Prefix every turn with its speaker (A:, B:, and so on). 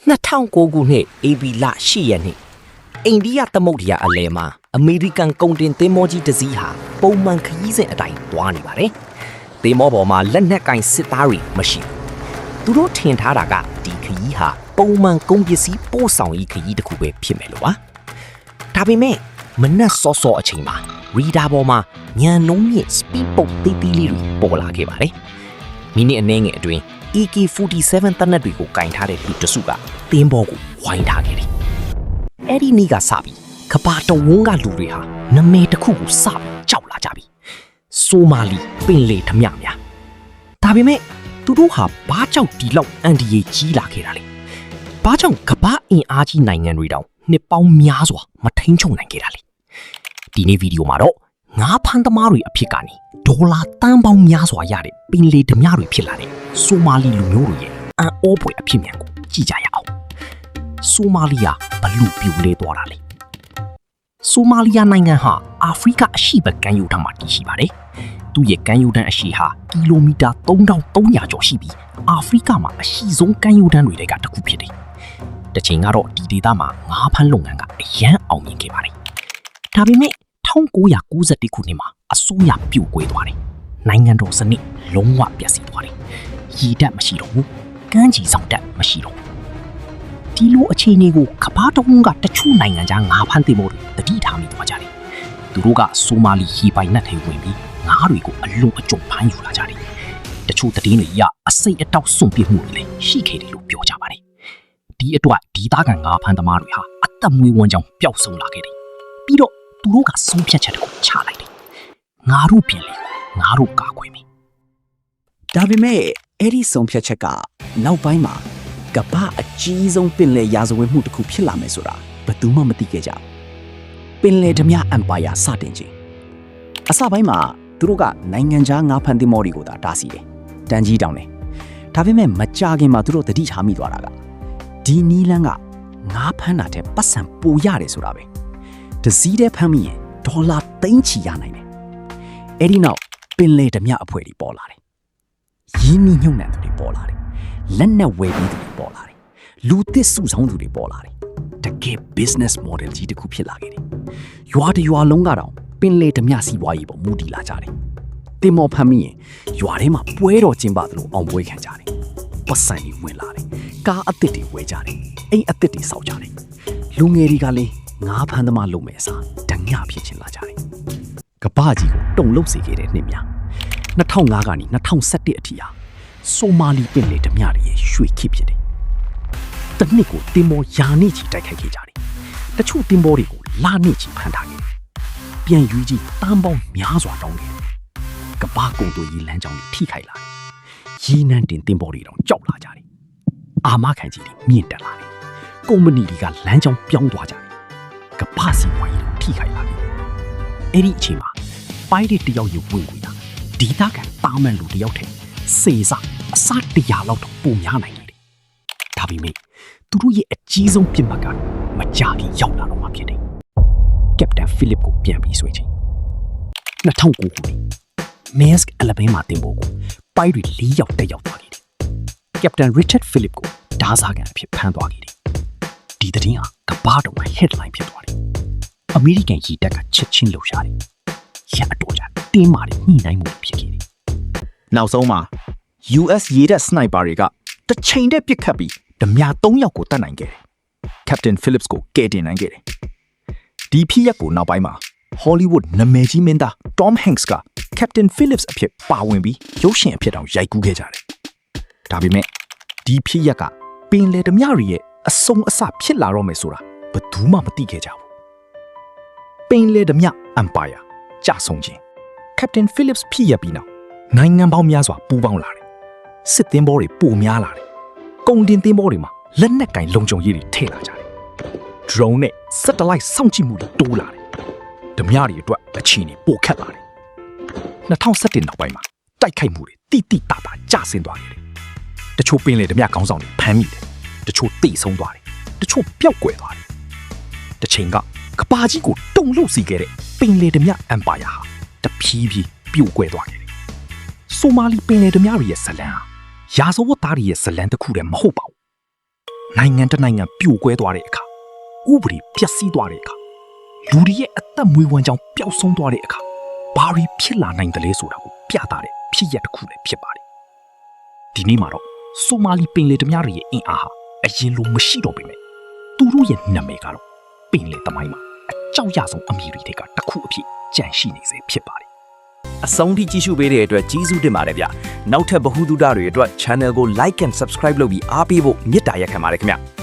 A: 2009ခုနှစ် AB လ10ရက်နေ့အိန္ဒိယသမုဒ္ဒရာအလယ်မှာအမေရိကန်ကုန်တင်သင်္ဘောကြီးတစ်စီးဟာပုံမှန်ခရီးစဉ်အတိုင်းသွားနေပါတယ်။သင်္ဘောပေါ်မှာလက်နက်ကင်စစ်သားတွေမရှိဘူး။သူတို့ထင်ထားတာကဒီခရီးဟာပုံမှန်ကုန်ပစ္စည်းပို့ဆောင်ရေးခရီးတစ်ခုပဲဖြစ်မယ်လို့ပါ။ဒါပေမဲ့မနက်စောစောအချိန်မှာရီဒါပေါ်မှာညံနှုံးမြင့် speed boat တေးသေးလေးတွေပေါ်လာခဲ့ပါတယ်။မိနစ်အနည်းငယ်အတွင်း AK-47 တနက်တွေကိုကင်ထားတဲ့လူတစုကသင်္ဘောကိုဝိုင်းထားခဲ့တယ်။အဲ့ဒီနေ့ကစပြီးကဘာတဝန်းကလူတွေဟာနမဲတစ်ခုကိုစပြီးကြောက်လာကြပြီ။ဆိုမာလီပင်လေဓမြများ။ဒါပေမဲ့သူတို့ဟာဘာကြောင့်ဒီလောက်အန်ဒီယေကြီးလာခဲ့တာလဲ။ဘာကြောင့်ကဘာအင်အားကြီးနိုင်ငံတွေတောင်နှစ်ပေါင်းများစွာမထိန်ချုပ်နိုင်ခဲ့တာလဲ။ဒီနေ့ဗီဒီယိုမှာတော့ငါးဖမ်းသမားတွေအဖြစ်ကနေဒေါ်လာတန်းပေါင်းများစွာရတဲ့ပင်လေဓမြတွေဖြစ်လာတဲ့ဆိုမာလီလူမျိုးတွေရဲ့အံ့ဩဖွယ်အဖြစ်မြန်ကိုကြည့်ကြရအောင်။ဆိုမာလီယာဘလို့ပြိုလဲသွားတာလဲ။ဆိုမာလီယာနိုင်ငံဟာအာဖရိကအရှေ့ဘက်ကမ်းရိုးတန်းမှာတည်ရှိပါတယ်။သူ့ရဲ့ကမ်းရိုးတန်းအရှေ့ဟာကီလိုမီတာ3300ကျော်ရှိပြီးအာဖရိကမှာအရှိဆုံးကမ်းရိုးတန်းတွေကတစ်ခုဖြစ်တယ်။တစ်ချိန်ကတော့ဒီဒေသမှာငါးဖမ်းလုပ်ငန်းကအရန်အောင်မြင်ခဲ့ပါတယ်။ဒါပေမဲ့1991ခုနှစ်မှာအစိုးရပြိုကွဲသွားတယ်။နိုင်ငံတော်စနစ်လုံးဝပျက်စီးသွားတယ်။ရည်ဓာတ်မရှိတော့ဘူး။ကမ်းခြေဆောင်တက်မရှိတော့ဘူး။ဒီလိုအခြေအနေကိုကမ္ဘာတဝန်းကတချို့နိုင်ငံခြားငါးဖမ်းသင်္ဘောတွေတတိထားမိသွားကြတယ်။သူတို့ကဆိုမာလီရေပိုင်နက်ထဲဝင်ပြီးငါးတွေကိုအလွန်အကျွံဖမ်းယူလာကြတယ်။တချို့သတင်းတွေအရအစိတ်အတောက်စွန့်ပစ်မှုတွေလည်းရှိခဲ့တယ်လို့ပြောကြပါတယ်။ဒီအတွက်ဒီသားကငါးဖမ်းသမားတွေဟာအသက်မွေးဝမ်းကြောင်းပျောက်ဆုံးလာခဲ့တယ်။ပြီးတော့သူတို့ကဆုံးဖြတ်ချက်တွေကိုချလိုက်တယ်။ငါတို့ပြင်လေငါတို့ကာကွယ်မယ်
B: ။ဒါပေမဲ့အဲ့ဒီဆုံးဖြတ်ချက်ကနောက်ပိုင်းမှာကမ္ဘာအကြီးဆုံးပင်လယ်ရာဇဝတ်မှုတစ်ခုဖြစ်လာမယ်ဆိုတာဘယ်သူမှမသိခဲ့ကြဘူး။ပင်လယ်ဓမြအမ်ပါယာစတင်ခြင်းအစပိုင်းမှာသူတို့ကနိုင်ငံခြားငါးဖမ်းသင်္ဘောတွေကိုသာတားဆီးတယ်။တန်ကြီးတောင်တယ်။ဒါပေမဲ့မကြာခင်မှာသူတို့တတိထားမိသွားတာကဒီနီးလန်းကငါးဖမ်းတာတဲ့ပတ်စံပိုရတယ်ဆိုတာပဲ။တစည်းတဲ့ဖမ်းမိရင်ဒေါ်လာသိန်းချီရနိုင်တယ်။အဲ့ဒီနောက်ပင်လယ်ဓမြအဖွဲ့တွေပေါ်လာတယ်။ရင်းနှီးမြှုပ်နှံသူတွေပေါ်လာတယ်။လက်နက်ဝယ်ပြီးသူတွေပေါ်လာတယ်။လူသစ်စုဆောင်းသူတွေပေါ်လာတယ်။တကယ် business model ကြီးတစ်ခုဖြစ်လာခဲ့တယ်။ရွာတစ်ရွာလုံးကတော့ပင်လယ်ဓမြစီးပွားရေးပေါ်မူတည်လာကြတယ်။တင်မော်ဖမ်းမိရင်ရွာထဲမှာပွဲတော်ကျင်းပသလိုအောင်ပွဲခံကြတယ်။ပတ်စံတွေဝင်လာတယ်။ကားအသစ်တွေဝယ်ကြတယ်။အိမ်အသစ်တွေစောက်ကြတယ်။လူငယ်တွေကလည်းငါးဖမ်းသမားလုပ်မယ်အစားဓမြဖြစ်ချင်လာကြတယ်။ကပ္ပကြီးကိုတုံလှုပ်စေခဲ့တဲ့နှစ်များ2005ကနေ2011အထိဟာဆိုမာလီပင်လယ်ဓမြတွေရဲ့ရွှေခေတ်ဖြစ်တယ်။တစ်နှစ်ကိုတင်မော်ယာနေချီတိုက်ခိုက်ခဲ့ကြတယ်။တချို့တင်မော်တွေကိုလာနေချီဖမ်းထားခဲ့တယ်။ပြန်ယူကြီးတန်းပေါင်းများစွာတောင်းခဲ့တယ်။ကပ္ပကုန်တို့ရေလမ်းကြောင်းတွေထိခိုက်လာတယ်။ရေနံတင်တင်မော်တွေတောင်ကြောက်လာကြတယ်။အာမခံကြီးတွေမြင့်တက်လာတယ်။ကုမ္ပဏီတွေကလမ်းကြောင်းပြောင်းသွားကြတယ်။ကပ္ပစီဝိုင်းတွေထိခိုက်လာတယ်။အဲ့ဒီအချိန်မှာပိုက်တွေတယောက်ရုပ်ဝင်ဝင်တာဒီသားကတာမန်လူတယောက်ထဲစေစားအစား100လောက်တော့ပုံများနိုင်တယ်။ဒါပေမဲ့သူတို့ရဲ့အကြီးဆုံးပြစ်မှတ်ကမကြခင်ရောက်လာတော့မှဖြစ်တယ်။ကက်ပတန်ဖိလစ်ကိုပြန်ပြီးဆွေးချိန်2009ခုနှစ်မက်စ်အလဘဲမာတင်ဖို့ကိုပိုက်တွေ4ယောက်တက်ရောက်သွားခဲ့တယ်။ကက်ပတန်ရစ်ချတ်ဖိလစ်ကိုဓားစားကန်အဖြစ်ဖမ်းသွားခဲ့တယ်။ဒီသတင်းဟာကမ္ဘာတော်မှာ headline ဖြစ်သွားတယ်။အမေရိကန်ရေတပ်ကချက်ချင်းလှုပ်ရှားတယ်။ရအတော်ကြာတင်းမာတဲ့ညှိနှိုင်းမှုဖြစ်ခဲ့တယ်
C: ။နောက်ဆုံးမှာ US ရေတပ်စနိုက်ပါတွေကတစ်ချိန်တည်းပစ်ခတ်ပြီးဓမြ3ယောက်ကိုတတ်နိုင်ခဲ့တယ်။ Captain Phillips ကိုကယ်တင်နိုင်ခဲ့တယ်။ဒီဖြစ်ရပ်ကိုနောက်ပိုင်းမှာ Hollywood နာမည်ကြီးမင်းသား Tom Hanks က Captain Phillips အဖြစ်ပါဝင်ပြီးရုပ်ရှင်အဖြစ်တောင်ရိုက်ကူးခဲ့ကြတယ်။ဒါပေမဲ့ဒီဖြစ်ရပ်ကပင်လယ်ဓမြတွေရဲ့အဆုံးအစဖြစ်လာတော့မယ်ဆိုတာဘယ်သူမှမသိခဲ့ကြဘူး။ပင်လယ်ဓမြ Empire ကြဆုံးခြင်း Captain Phillips ဖြစ်ရပ်ပြီးနောက်နိုင်ငံပေါင်းများစွာပူးပေါင်းလာတယ်။စစ်သင်္ဘောတွေပိုများလာတယ်။ကုန်တင်သင်္ဘောတွေမှာလက်နက်ကင်လုံခြုံရေးတွေထည့်လာကြတယ်။ drone နဲ့ satellite စောင့်ကြည့်မှုတွေတိုးလာတယ်။ဓမြတွေအတွက်အခြေအနေပိုခက်လာတယ်။2017နောက်ပိုင်းမှာတိုက်ခိုက်မှုတွေတိတိတတာကျဆင်းသွားတယ်။တချို့ပင်လယ်ဓမြခေါင်းဆောင်တွေဖမ်းမိတယ်။တချို့တိတ်ဆုံးသွားတယ်။တချို့ပျောက်ကွယ်သွားတယ်။တစ်ချိန်ကကဘာကြီးကိုတုံလှုပ်စီခဲ့တဲ့ပင်လယ်ဓမြ Empire ဟာတဖြည်းဖြည်းပြိုကွဲသွားခဲ့တယ်။ဆိုမာလီပင်လယ်ဓမြတွေရဲ့ဇလံဟာရာဇဝတ်သားတွေရဲ့ဇလံတစ်ခုတည်းမဟုတ်ပါဘူး နိုင်ငံတစ်နိုင်ငံပြိုကွဲသွားတဲ့အခါဥပဒေပျက်စီးသွားတဲ့အခါလူတွေရဲ့အသက်မွေးဝမ်းကြောင်းပျောက်ဆုံးသွားတဲ့အခါဘာတွေဖြစ်လာနိုင်တယ်လဲဆိုတာကိုပြသတဲ့ဖြစ်ရပ်တစ်ခုလည်းဖြစ်ပါတယ်ဒီနေ့မှာတော့ဆိုမာလီပင်လယ်ဓမြတွေရဲ့အင်အားဟာအရင်လိုမရှိတော့ပေမဲ့သူတို့ရဲ့နာမည်ကတော့ပင်လယ်သမိုင်းမှာအကြောက်ရဆုံးအမည်တွေကတစ်ခုအဖြစ်ကြန့်ရှိနေစေဖြစ်ပါတယ်
B: အဆုံးထိကြည့်ရှုပေးတဲ့အတွက်ကျေးဇူးတင်ပါတယ်ဗျနောက်ထပ်ဗဟုသုတတွေအတွက် channel ကို like and subscribe လုပ်ပြီးအားပေးဖို့မေတ္တာရက်ခံပါတယ်ခင်ဗျ